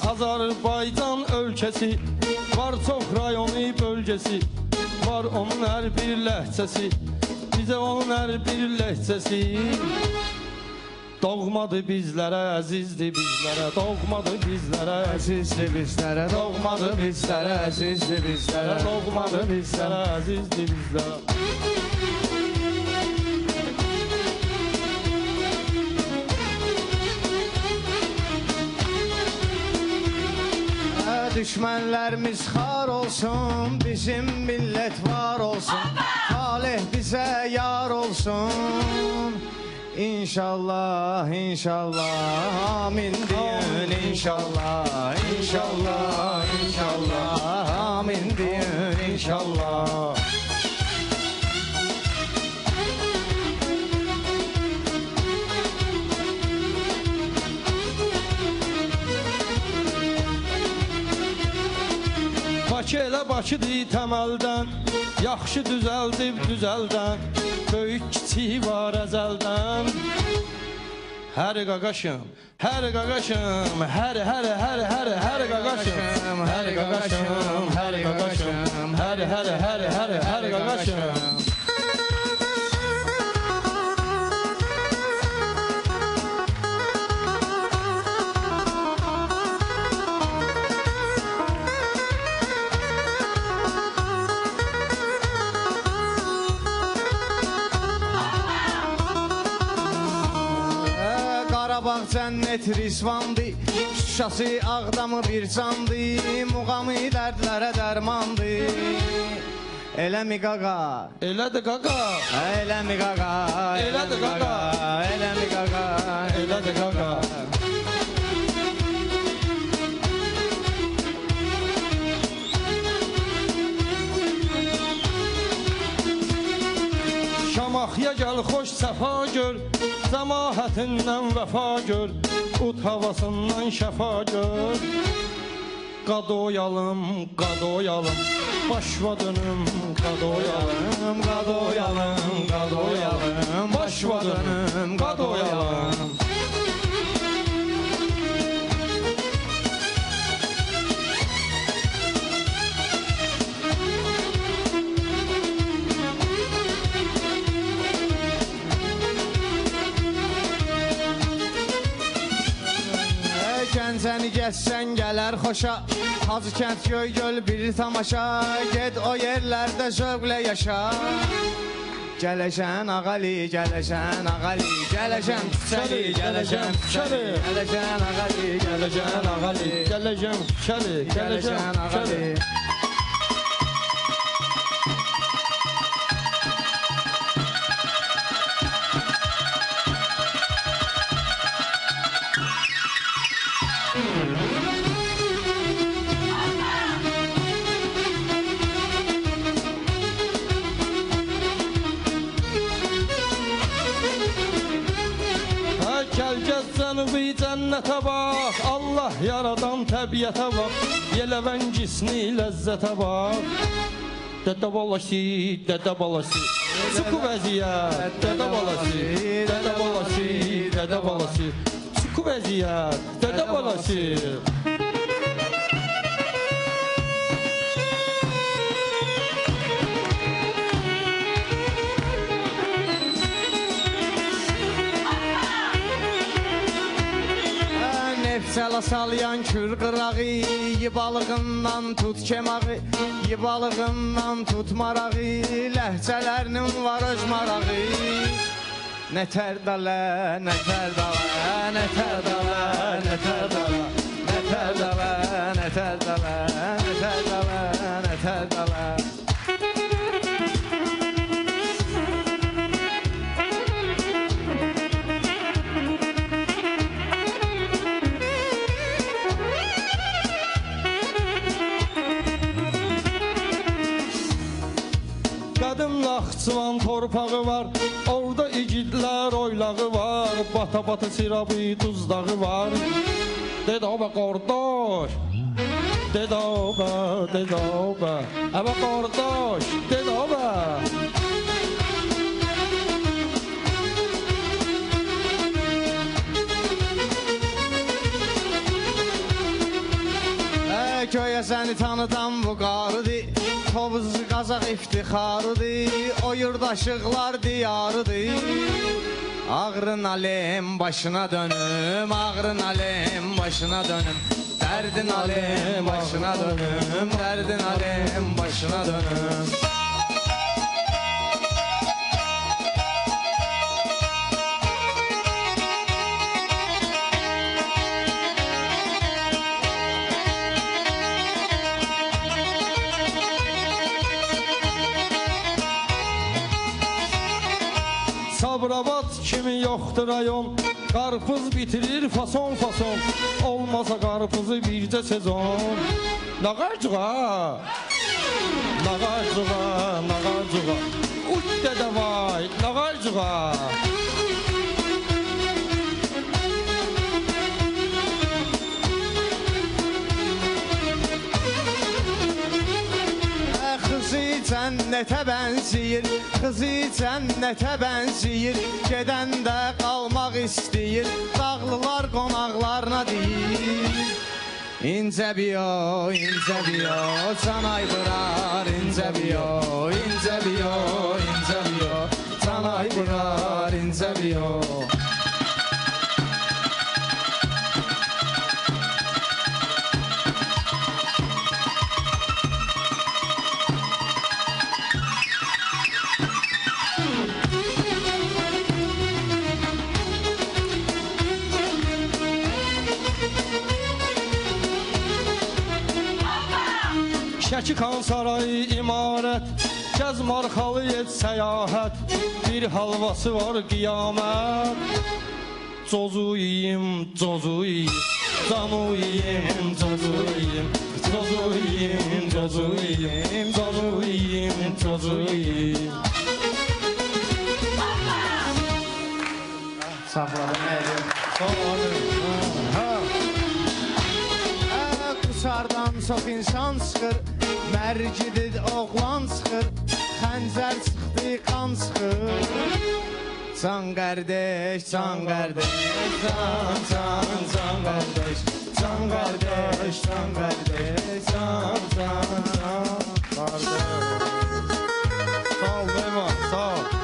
Azərbaycan ölkəsi var, çox rayonu bölgəsi var, onun hər bir ləhcəsi, bizə onun hər bir ləhcəsi doğmadır bizlərə, əzizdir bizlərə, doğmadır bizlərə, əzizdir bizlərə, doğmadır bizlərə, əzizdir bizlərə, doğmadır bizlərə, əzizdir bizlərə. Düşmənlərimiz xar olsun, bizim millət var olsun, talih bizə yar olsun. İnşallah, inşallah, amin deyin, inşallah, inşallah, inşallah, amin deyin, inşallah. Bakı elə Bakıdır təməldən, yaxşı düzəldib düzəldən, böyük kiçiyi var əzəldən. Hər qaqaşım, hər qaqaşım, hər qaqaşım, hər qaqaşım, hər qaqaşım. Qarabağ cənnət rizvandır, Şuşası Ağdamı bir candır, Muğamı dərdlərə dərmandır. Eləmi qaqa, elədir qaqa, eləmi qaqa, elədir qaqa, eləmi qaqa, elədir qaqa. Şamaxıya gəl, xoş səfa gör, cəmaətindən vəfa gör, ut havasından şəfa gör. Qadoyalım, qadoyalım, başva dönüm, qadoyalım, qadoyalım, qadoyalım, başva dönüm, qadoyalım. Gəncəni gəzsən gələr xoşa, Hacı kənd göy göl bir tamaşa, ged o yerlərdə zövqlə yaşa. Gələcən ağali, gələcən ağali, gələcən küçəli, gələcən küçəli, gələcən ağali, gələcən ağali, gələcən küçəli, gələcən ağali. Gəl gəz cənubi cənnətə bax, Allah yaradan təbiətə bax, Yeləvəngisni ləzzətə bax. Dədə balası, dədə balası, çıxı vəziyyət, dədə balası, dədə balası, dədə balası, çıxı vəziyyət, dədə balası. Nefsələ salyan kür qırağı, yibalığından tut kemağı, yibalığından tut marağı, ləhcələrinin var öz marağı. Nətər dalə, nətər dalə, nətər dalə, nətər dalə, nətər dalə, nətər dalə, nətər dalə, nətər dalə. Qədim Naxçıvan torpağı var, orada igidlər oylağı var, dağı, bata-bata sirabı, duz dağı var. Dedaba qardaş, dedaba, dedaba, əbə qardaş, dedaba. Köyə səni tanıdan bu qarıdır, Tovuz Qazaq iftixarıdır, o yurdaşıqlar diyarıdır. Ağrın alem başına dönüm, ağrın alem başına dönüm, dərdin alem başına dönüm, dərdin alem başına dönüm. Sabirabad kimi yoxdur rayon, qarpız bitirir fason fason, olmasa qarpızı bircə sezon. Nağarcığa, nağarcığa, nağarcığa, uç dədə vay, nağarcığa. Cənnətə bənziyir, qızı cənnətə bənziyir, gedəndə qalmaq istəyir, dağlılar qonaqlarına deyir. İncə biyo, incə biyo, canay bırar, incə biyo, incə biyo, incə biyo, canay bırar, incə biyo. Şəki Xan sarayı imarət, gəz marxalı et səyahət, bir halvası var qiyamət. Cozu yiyim, cozu yiyim, canu yiyim, cozu yiyim, cozu yiyim, cozu yiyim, cozu yiyim, cozu yiyim. Saxladım, əlim. Sağ olun. Quşardan çox insan çıxır, mərcidir oğlan çıxır, xəncər çıxdı, qan çıxır. Can qardeş, can qardeş, can, can, can qardeş, can qardeş, can qardeş, can, can, can qardeş. Sağ ol, Leyman, sağ ol.